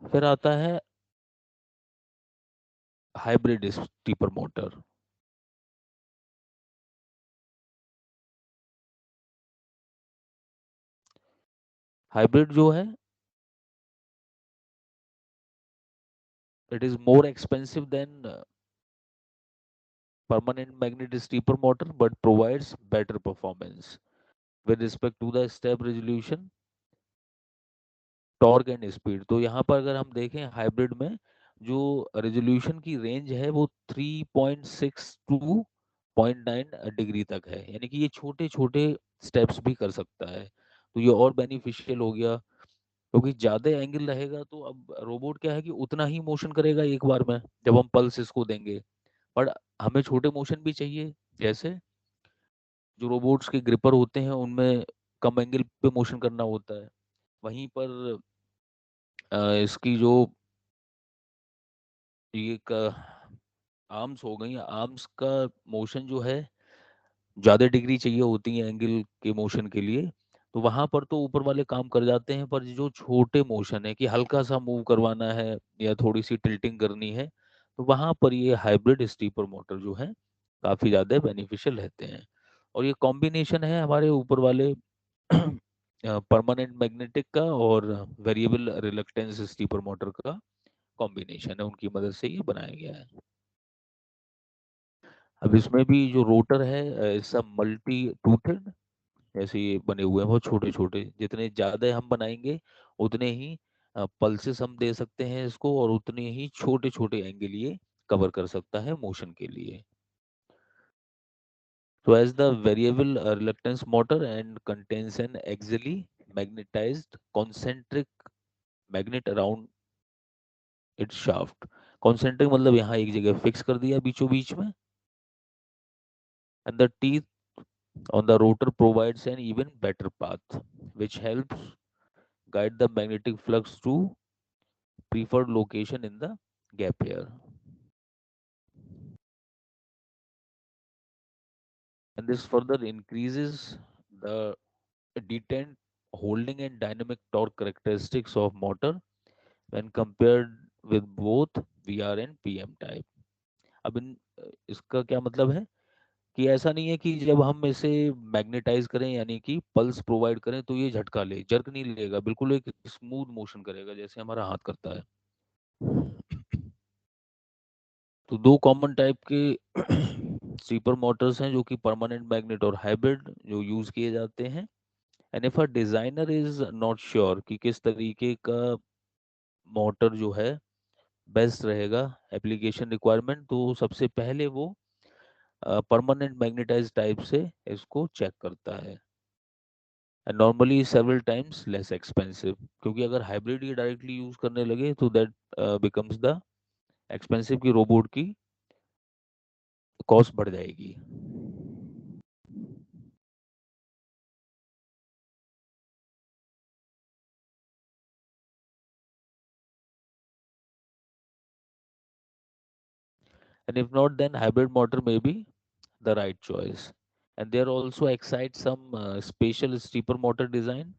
फिर आता है हाइब्रिड स्टीपर मोटर। हाइब्रिड जो है, it is more expensive than permanent magnet steeper motor but provides better performance with respect to the step resolution, torque and speed. तो यहाँ पर अगर हम देखें हाइब्रिड में जो रेजोल्यूशन की रेंज है वो 3.6 टू 0.9 डिग्री तक है, यानी कि ये छोटे छोटे स्टेप्स भी कर सकता है। तो ये और बेनिफिशियल हो गया, क्योंकि ज़्यादा एंगल रहेगा तो अब रोबोट क्या है कि उतना ही मोशन करेगा एक बार में जब हम पल्स इसको देंगे। पर हमें छोटे मोशन भी चाहिए, जैसे जो रोबोट्स के ग्रिपर होते हैं उनमें कम एंगल पे मोशन करना होता है। वहीं पर इसकी जो ये आर्म्स हो गई, आर्म्स का मोशन जो है ज़्यादा डिग्री चाहिए होती है एंगल के मोशन के लिए। तो वहां पर तो ऊपर वाले काम कर जाते हैं, पर जो छोटे मोशन है कि हल्का सा मूव करवाना है या थोड़ी सी टिल्टिंग करनी है, तो वहां पर ये हाइब्रिड स्टीपर मोटर जो है काफ़ी ज़्यादा बेनिफिशियल रहते हैं। और ये कॉम्बिनेशन है हमारे ऊपर वाले परमानेंट मैग्नेटिक का और वेरिएबल रिलक्टेंस स्टीपर मोटर का कॉम्बिनेशन है, उनकी मदद से ये बनाया गया है। अब इसमें भी जो रोटर है सब मल्टी टूथेड ऐसे ये बने हुए हैं, बहुत छोटे छोटे, जितने ज़्यादा हम बनाएंगे उतने ही पल्सेस हम दे सकते हैं इसको, और उतने ही छोटे छोटे एंगल ये कवर कर सकता है मोशन के लिए। So as the variable reluctance motor and contains an axially magnetized concentric magnet around its shaft. Concentric मतलब यहाँ एक जगह फिक्स कर दिया बीचों बीच में, and the teeth on the rotor provides an even better path, which helps guide the magnetic flux to preferred location in the gap here. And this further increases the detent, holding and dynamic torque characteristics of motor when compared with both VR and PM type. अब इसका क्या मतलब है कि ऐसा नहीं है कि जब हम इसे मैग्नेटाइज करें यानी कि पल्स प्रोवाइड करें तो ये झटका ले, जर्क नहीं लेगा, बिल्कुल एक स्मूथ मोशन करेगा जैसे हमारा हाथ करता है। तो दो कॉमन टाइप के स्लीपर मोटर्स हैं जो कि परमानेंट मैग्नेट और हाइब्रिड जो यूज किए जाते हैं। And if a designer is not sure कि किस तरीके का मोटर जो है बेस्ट रहेगा एप्लीकेशन रिक्वायरमेंट, तो सबसे पहले वो परमानेंट मैग्नेटाइज टाइप से इसको चेक करता है। And normally several times less expensive, क्योंकि अगर हाइब्रिड ये डायरेक्टली यूज करने लगे तो दैट बिकम्स द एक्सपेंसिव की रोबोट की कॉस्ट बढ़ जाएगी। And if not, then hybrid motor may be the right choice. And there also excite some special steeper motor design